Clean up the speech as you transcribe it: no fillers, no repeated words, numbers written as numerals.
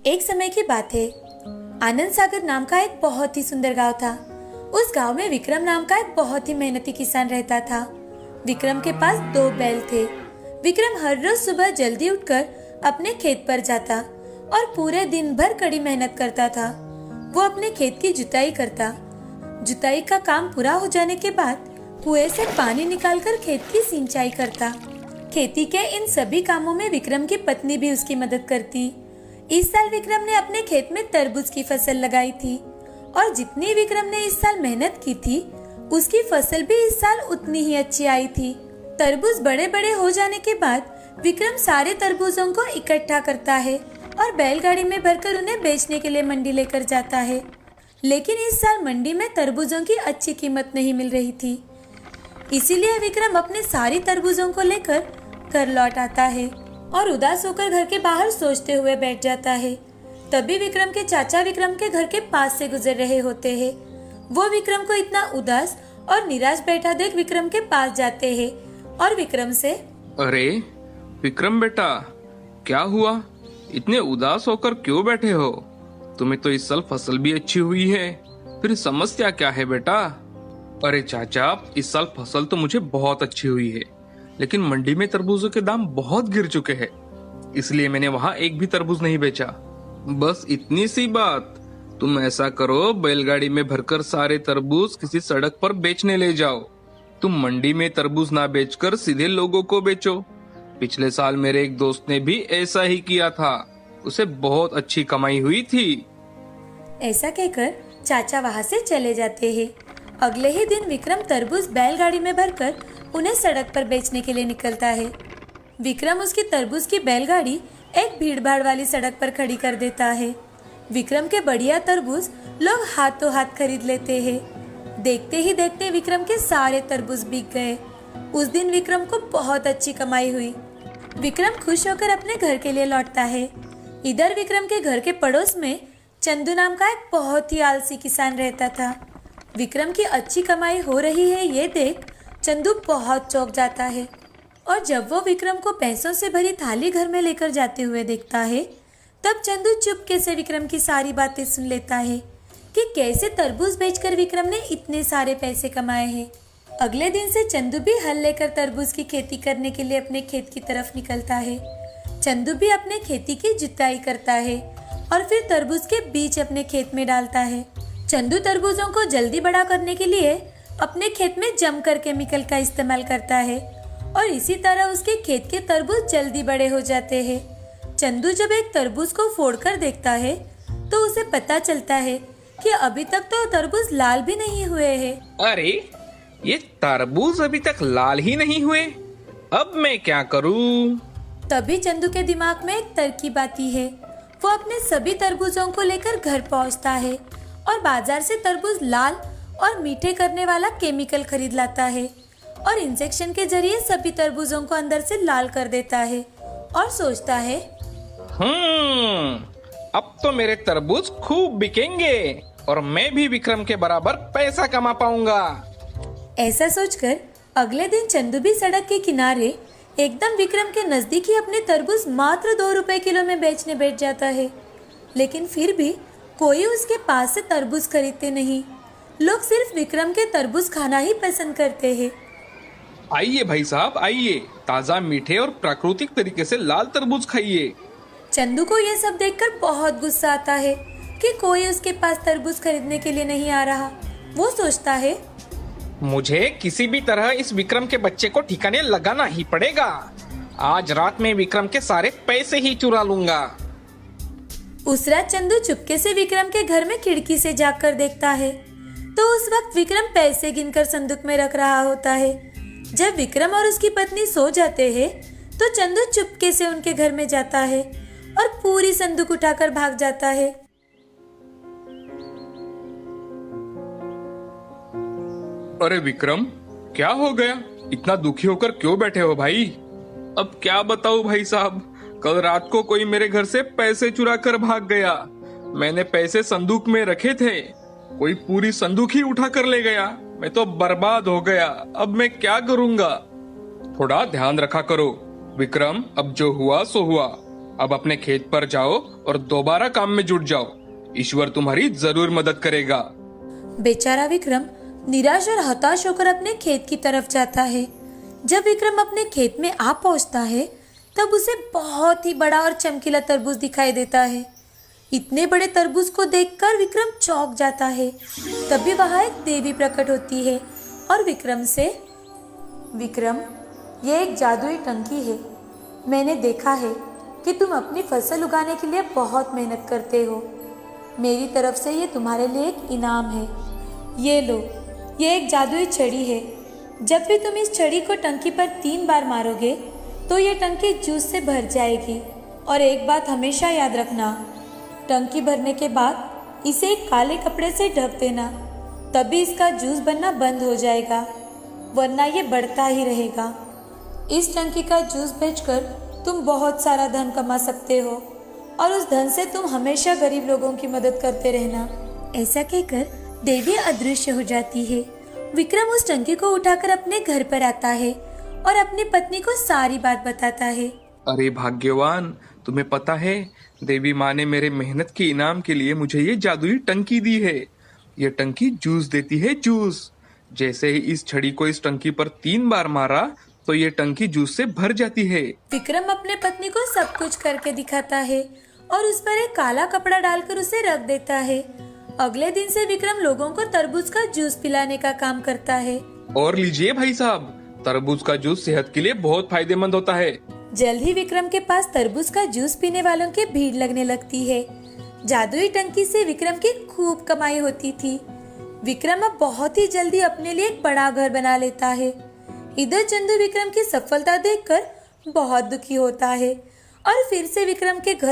एक समय की बात है। आनंद सागर नाम का एक बहुत ही सुंदर गांव था। उस गांव में विक्रम नाम का एक बहुत ही मेहनती किसान रहता था। विक्रम के पास 2 बैल थे। विक्रम हर रोज सुबह जल्दी उठकर अपने खेत पर जाता और पूरे दिन भर कड़ी मेहनत करता था। वो अपने खेत की जुताई करता। जुताई का काम पूरा हो जाने के बाद कुएं से पानी निकालकर खेत की सिंचाई करता। खेती के इन सभी कामों में विक्रम की पत्नी भी उसकी मदद करती। इस साल विक्रम ने अपने खेत में तरबूज की फसल लगाई थी और जितनी विक्रम ने इस साल मेहनत की थी उसकी फसल भी इस साल उतनी ही अच्छी आई थी। तरबूज बड़े बड़े हो जाने के बाद विक्रम सारे तरबूजों को इकट्ठा करता है और बैलगाड़ी में भरकर उन्हें बेचने के लिए मंडी लेकर जाता है। लेकिन इस साल मंडी में तरबूजों की अच्छी कीमत नहीं मिल रही थी, इसीलिए विक्रम अपने सारी तरबूजों को लेकर घर लौट आता है और उदास होकर घर के बाहर सोचते हुए बैठ जाता है। तभी विक्रम के चाचा विक्रम के घर के पास से गुजर रहे होते हैं। वो विक्रम को इतना उदास और निराश बैठा देख विक्रम के पास जाते हैं और विक्रम से, अरे विक्रम बेटा, क्या हुआ? इतने उदास होकर क्यों बैठे हो? तुम्हें तो इस साल फसल भी अच्छी हुई है, फिर समस्या क्या है बेटा? अरे चाचा, इस साल फसल तो मुझे बहुत अच्छी हुई है, लेकिन मंडी में तरबूजों के दाम बहुत गिर चुके हैं, इसलिए मैंने वहाँ एक भी तरबूज नहीं बेचा। बस इतनी सी बात। तुम ऐसा करो, बैलगाड़ी में भरकर सारे तरबूज किसी सड़क पर बेचने ले जाओ। तुम मंडी में तरबूज ना बेचकर सीधे लोगों को बेचो। पिछले साल मेरे एक दोस्त ने भी ऐसा ही किया था, उसे बहुत अच्छी कमाई हुई थी। ऐसा कहकर चाचा वहाँ से चले जाते हैं। अगले ही दिन विक्रम तरबूज बैलगाड़ी में भरकर उन्हें सड़क पर बेचने के लिए निकलता है। विक्रम उसकी तरबूज की बैलगाड़ी एक भीड़भाड़ वाली सड़क पर खड़ी कर देता है। विक्रम के बढ़िया तरबूज लोग हाथों हाथ खरीद लेते हैं। देखते ही देखते विक्रम के सारे तरबूज बिक गए। उस दिन विक्रम को बहुत अच्छी कमाई हुई। विक्रम खुश होकर अपने घर के लिए लौटता है। इधर विक्रम के घर के पड़ोस में चंदू नाम का एक बहुत ही आलसी किसान रहता था। विक्रम की अच्छी कमाई हो रही है ये देख चंदू बहुत चौंक जाता है और जब वो विक्रम को पैसों से भरी थाली घर में लेकर जाते हुए देखता है तब चंदू चुपके से विक्रम की सारी बातें सुन लेता है कि कैसे तरबूज बेचकर विक्रम ने इतने सारे पैसे कमाए हैं। अगले दिन से चंदू भी हल लेकर तरबूज की खेती करने के लिए अपने खेत की तरफ निकलता है। चंदू भी अपने खेती की जुताई करता है और फिर तरबूज के बीज अपने खेत में डालता है। चंदू तरबूजों को जल्दी बड़ा करने के लिए अपने खेत में जमकर केमिकल का इस्तेमाल करता है और इसी तरह उसके खेत के तरबूज जल्दी बड़े हो जाते हैं। चंदू जब एक तरबूज को फोड़कर देखता है तो उसे पता चलता है कि अभी तक तो तरबूज लाल भी नहीं हुए हैं। अरे ये तरबूज अभी तक लाल ही नहीं हुए, अब मैं क्या करूं? तभी चंदू के दिमाग में एक तरकीब आती है। वो अपने सभी तरबूजों को लेकर घर पहुंचता है और बाजार से तरबूज लाल और मीठे करने वाला केमिकल खरीद लाता है और इंजेक्शन के जरिए सभी तरबूजों को अंदर से लाल कर देता है और सोचता है, अब तो मेरे तरबूज खूब बिकेंगे और मैं भी विक्रम के बराबर पैसा कमा पाऊंगा। ऐसा सोचकर अगले दिन चंदू भी सड़क के किनारे एकदम विक्रम के नजदीक ही अपने तरबूज मात्र 2 रुपए किलो में बेचने बैठ जाता है। लेकिन फिर भी कोई उसके पास से तरबूज खरीदते नहीं। लोग सिर्फ विक्रम के तरबूज खाना ही पसंद करते हैं। आइए भाई साहब, आइए, ताजा मीठे और प्राकृतिक तरीके से लाल तरबूज खाइए। चंदू को यह सब देखकर बहुत गुस्सा आता है कि कोई उसके पास तरबूज खरीदने के लिए नहीं आ रहा। वो सोचता है, मुझे किसी भी तरह इस विक्रम के बच्चे को ठिकाने लगाना ही पड़ेगा। आज रात में विक्रम के सारे पैसे ही चुरा लूंगा। उस रात चंदू चुपके से विक्रम के घर में खिड़की से झांककर देखता है तो उस वक्त विक्रम पैसे गिनकर संदूक में रख रहा होता है। जब विक्रम और उसकी पत्नी सो जाते हैं तो चंदू चुपके से उनके घर में जाता है और पूरी संदूक उठाकर भाग जाता है। अरे विक्रम, क्या हो गया? इतना दुखी होकर क्यों बैठे हो भाई? अब क्या बताऊं भाई साहब, कल रात को कोई मेरे घर से पैसे चुरा कर भाग गया। मैंने पैसे संदूक में रखे थे, कोई पूरी संदूक ही उठा कर ले गया। मैं तो बर्बाद हो गया, अब मैं क्या करूंगा? थोड़ा ध्यान रखा करो विक्रम, अब जो हुआ सो हुआ। अब अपने खेत पर जाओ और दोबारा काम में जुट जाओ। ईश्वर तुम्हारी जरूर मदद करेगा। बेचारा विक्रम निराश और हताश होकर अपने खेत की तरफ जाता है। जब विक्रम अपने खेत में आ पहुंचता है तब उसे बहुत ही बड़ा और चमकीला तरबूज दिखाई देता है। इतने बड़े तरबूज को देखकर विक्रम चौंक जाता है। तभी वहां एक देवी प्रकट होती है और विक्रम से, विक्रम, यह एक जादुई टंकी है। मैंने देखा है कि तुम अपनी फसल उगाने के लिए बहुत मेहनत करते हो। मेरी तरफ से ये तुम्हारे लिए एक इनाम है। ये लो, ये एक जादुई छड़ी है। जब भी तुम इस छड़ी को टंकी पर 3 बार मारोगे तो ये टंकी जूस से भर जाएगी। और एक बात हमेशा याद रखना, टंकी भरने के बाद इसे एक काले कपड़े से ढक देना, तभी इसका जूस बनना बंद हो जाएगा, वरना ये बढ़ता ही रहेगा। इस टंकी का जूस बेचकर तुम बहुत सारा धन कमा सकते हो और उस धन से तुम हमेशा गरीब लोगों की मदद करते रहना। ऐसा कहकर देवी अदृश्य हो जाती है। विक्रम उस टंकी को उठाकर अपने घर पर आता है और अपनी पत्नी को सारी बात बताता है। अरे भाग्यवान, तुम्हें पता है देवी माँ ने मेरे मेहनत के इनाम के लिए मुझे ये जादुई टंकी दी है। ये टंकी जूस देती है, जूस। जैसे ही इस छड़ी को इस टंकी पर 3 बार मारा तो ये टंकी जूस से भर जाती है। विक्रम अपने पत्नी को सब कुछ करके दिखाता है और उस पर एक काला कपड़ा डालकर उसे रख देता है। अगले दिन से विक्रम लोगों को तरबूज का जूस पिलाने का काम करता है। और लीजिए भाई साहब, तरबूज का जूस सेहत के लिए बहुत फायदेमंद होता है। जल्द ही विक्रम के पास तरबूज का जूस पीने वालों की भीड़ लगने लगती है। जादुई टंकी से विक्रम की खूब कमाई होती थी। विक्रम अब बहुत ही जल्दी अपने लिए एक बड़ा घर बना लेता है। इधर चंदू विक्रम की सफलता देखकर बहुत दुखी होता है और फिर से विक्रम के घर